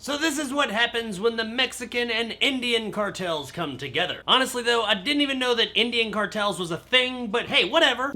So this is what happens when the Mexican and Indian cartels come together. Honestly though, I didn't even know that Indian cartels was a thing, but hey, whatever.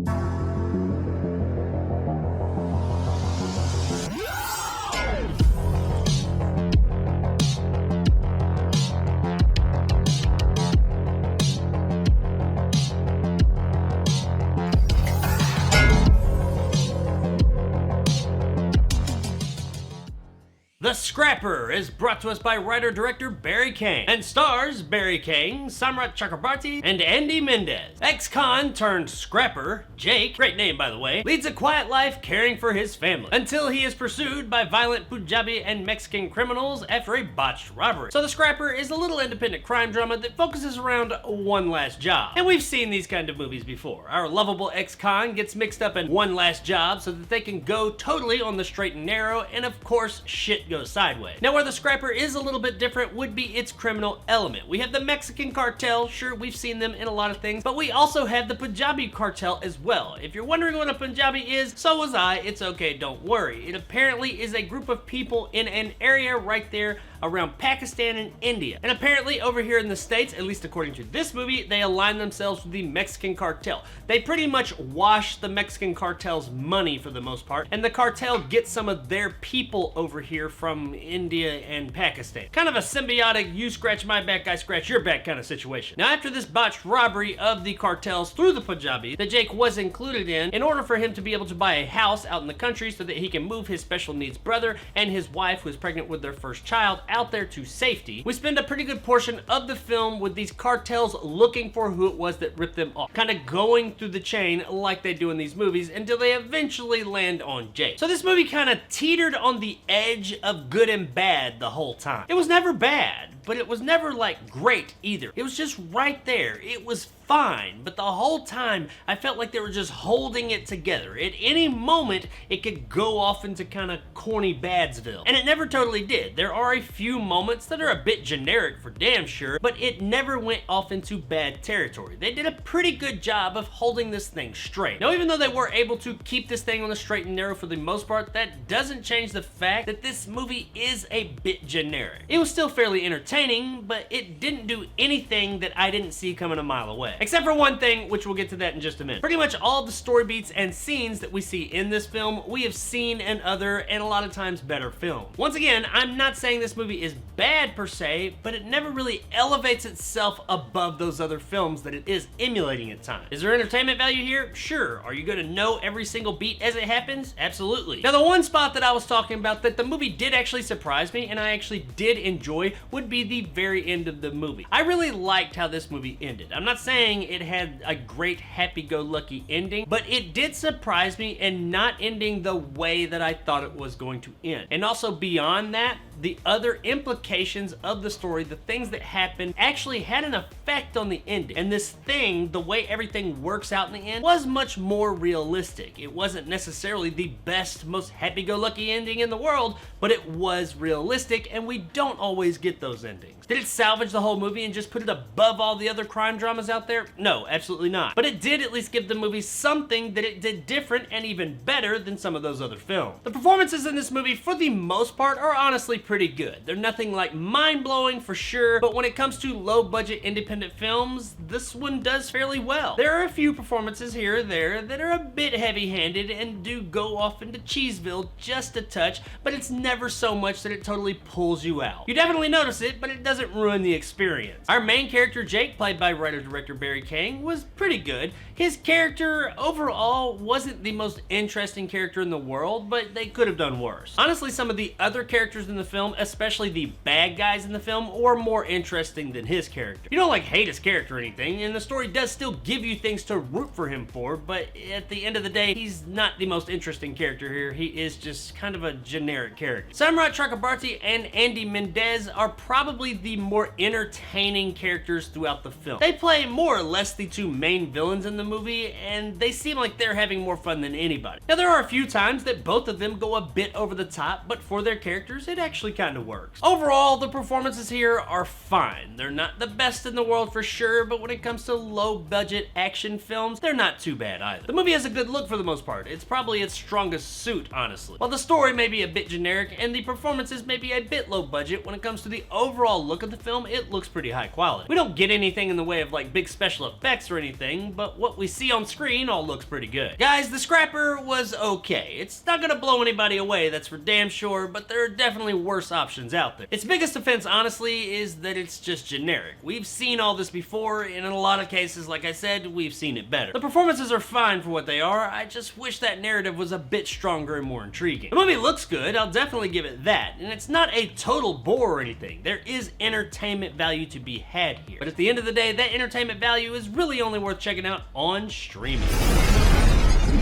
The Scrapper is brought to us by writer-director Barry Kang and stars Barry Kang, Samrat Chakrabarti, and Andy Mendez. Ex-con turned scrapper, Jake, great name by the way, leads a quiet life caring for his family until he is pursued by violent Punjabi and Mexican criminals after a botched robbery. So The Scrapper is a little independent crime drama that focuses around one last job. And we've seen these kind of movies before. Our lovable ex-con gets mixed up in one last job so that they can go totally on the straight and narrow, and of course shit goes sideways. Now where The Scrapper is a little bit different would be its criminal element. We have the Mexican cartel, sure, we've seen them in a lot of things, but we also have the Punjabi cartel as well. If you're wondering what a Punjabi is, so was I. It's okay, don't worry. It apparently is a group of people in an area right there around Pakistan and India. And apparently over here in the States, at least according to this movie, they align themselves with the Mexican cartel. They pretty much wash the Mexican cartel's money for the most part, and the cartel gets some of their people over here from India and Pakistan. Kind of a symbiotic, you scratch my back, I scratch your back kind of situation. Now after this botched robbery of the cartels through the Punjabi that Jake was included in order for him to be able to buy a house out in the country so that he can move his special needs brother and his wife, who is pregnant with their first child, out there to safety, we spend a pretty good portion of the film with these cartels looking for who it was that ripped them off, kind of going through the chain like they do in these movies until they eventually land on Jake. So this movie kind of teetered on the edge of good and bad the whole time. It was never bad, but it was never like great either. It was just right there. It was fine, but the whole time I felt like they were just holding it together. At any moment it could go off into kind of corny Badsville, and it never totally did. There are a few moments that are a bit generic for damn sure, but it never went off into bad territory. They did a pretty good job of holding this thing straight. Now even though they were able to keep this thing on the straight and narrow for the most part, that doesn't change the fact that this movie is a bit generic. It was still fairly entertaining, but it didn't do anything that I didn't see coming a mile away. Except for one thing, which we'll get to that in just a minute. Pretty much all the story beats and scenes that we see in this film, we have seen in other, and a lot of times better films. Once again, I'm not saying this movie is bad per se, but it never really elevates itself above those other films that it is emulating at times. Is there entertainment value here? Sure. Are you gonna know every single beat as it happens? Absolutely. Now the one spot that I was talking about that the movie did actually surprise me, and I actually did enjoy, would be the very end of the movie. I really liked how this movie ended. I'm not saying it had a great happy-go-lucky ending, but it did surprise me in not ending the way that I thought it was going to end. And also beyond that, the other implications of the story, the things that happened, actually had an effect on the ending. And this thing, the way everything works out in the end, was much more realistic. It wasn't necessarily the best, most happy-go-lucky ending in the world, but it was realistic, and we don't always get those endings. Did it salvage the whole movie and just put it above all the other crime dramas out there? No, absolutely not. But it did at least give the movie something that it did different and even better than some of those other films. The performances in this movie, for the most part, are honestly pretty good. They're nothing like mind-blowing for sure, but when it comes to low-budget independent films, this one does fairly well. There are a few performances here or there that are a bit heavy-handed and do go off into Cheeseville just a touch, but it's never so much that it totally pulls you out. You definitely notice it, but it doesn't ruin the experience. Our main character, Jake, played by writer-director Barry Kang, was pretty good. His character overall wasn't the most interesting character in the world, but they could have done worse. Honestly, some of the other characters in the film, especially the bad guys in the film, were more interesting than his character. You don't like hate his character or anything, and the story does still give you things to root for him for, but at the end of the day, he's not the most interesting character here. He is just kind of a generic character. Samrat Chakrabarti and Andy Mendez are probably the more entertaining characters throughout the film. They play more or less the two main villains in the movie, and they seem like they're having more fun than anybody. Now there are a few times that both of them go a bit over the top, but for their characters, it actually actually kind of works. Overall, the performances here are fine. They're not the best in the world for sure, but when it comes to low-budget action films, they're not too bad either. The movie has a good look for the most part. It's probably its strongest suit, honestly. While the story may be a bit generic and the performances may be a bit low budget, when it comes to the overall look of the film, it looks pretty high quality. We don't get anything in the way of like big special effects or anything, but what we see on screen all looks pretty good. Guys, The Scrapper was okay. It's not gonna blow anybody away, that's for damn sure, but there are definitely worse options out there. Its biggest offense, honestly, is that it's just generic. We've seen all this before, and in a lot of cases, like I said, we've seen it better. The performances are fine for what they are, I just wish that narrative was a bit stronger and more intriguing. The movie looks good, I'll definitely give it that, and it's not a total bore or anything. There is entertainment value to be had here. But at the end of the day, that entertainment value is really only worth checking out on streaming.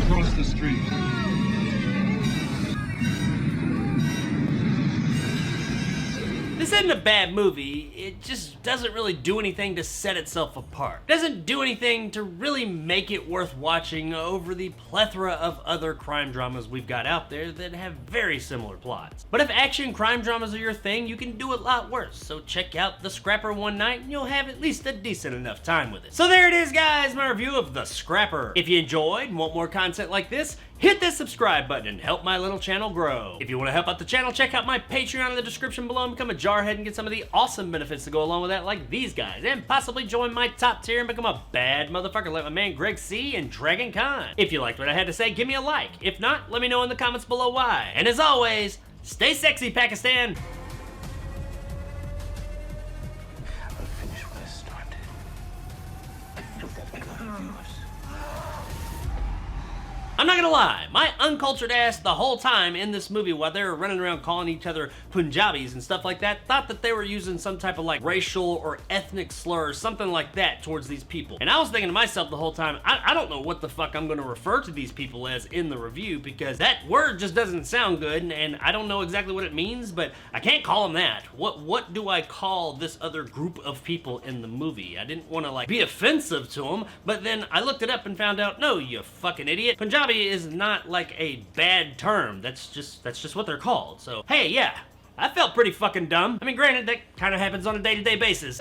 Across the street. This isn't a bad movie, it just doesn't really do anything to set itself apart. It doesn't do anything to really make it worth watching over the plethora of other crime dramas we've got out there that have very similar plots. But if action crime dramas are your thing, you can do a lot worse, so check out The Scrapper one night and you'll have at least a decent enough time with it. So there it is, guys, my review of The Scrapper. If you enjoyed and want more content like this, hit that subscribe button and help my little channel grow. If you want to help out the channel, check out my Patreon in the description below and become a jarhead and get some of the awesome benefits that go along with that, like these guys, and possibly join my top tier and become a bad motherfucker like my man Greg C and Dragon Con. If you liked what I had to say, give me a like. If not, let me know in the comments below why. And as always, stay sexy, Pakistan. I'll finish what I started. I'm not gonna lie, my uncultured ass the whole time in this movie while they were running around calling each other Punjabis and stuff like that, thought that they were using some type of like racial or ethnic slur or something like that towards these people. And I was thinking to myself the whole time, I don't know what the fuck I'm gonna refer to these people as in the review because that word just doesn't sound good and I don't know exactly what it means, but I can't call them that. What do I call this other group of people in the movie? I didn't want to like be offensive to them, but then I looked it up and found out, no, you fucking idiot. Punjabi is not like a bad term. That's just what they're called. So, hey, yeah, I felt pretty fucking dumb. I mean, granted, that kind of happens on a day-to-day basis.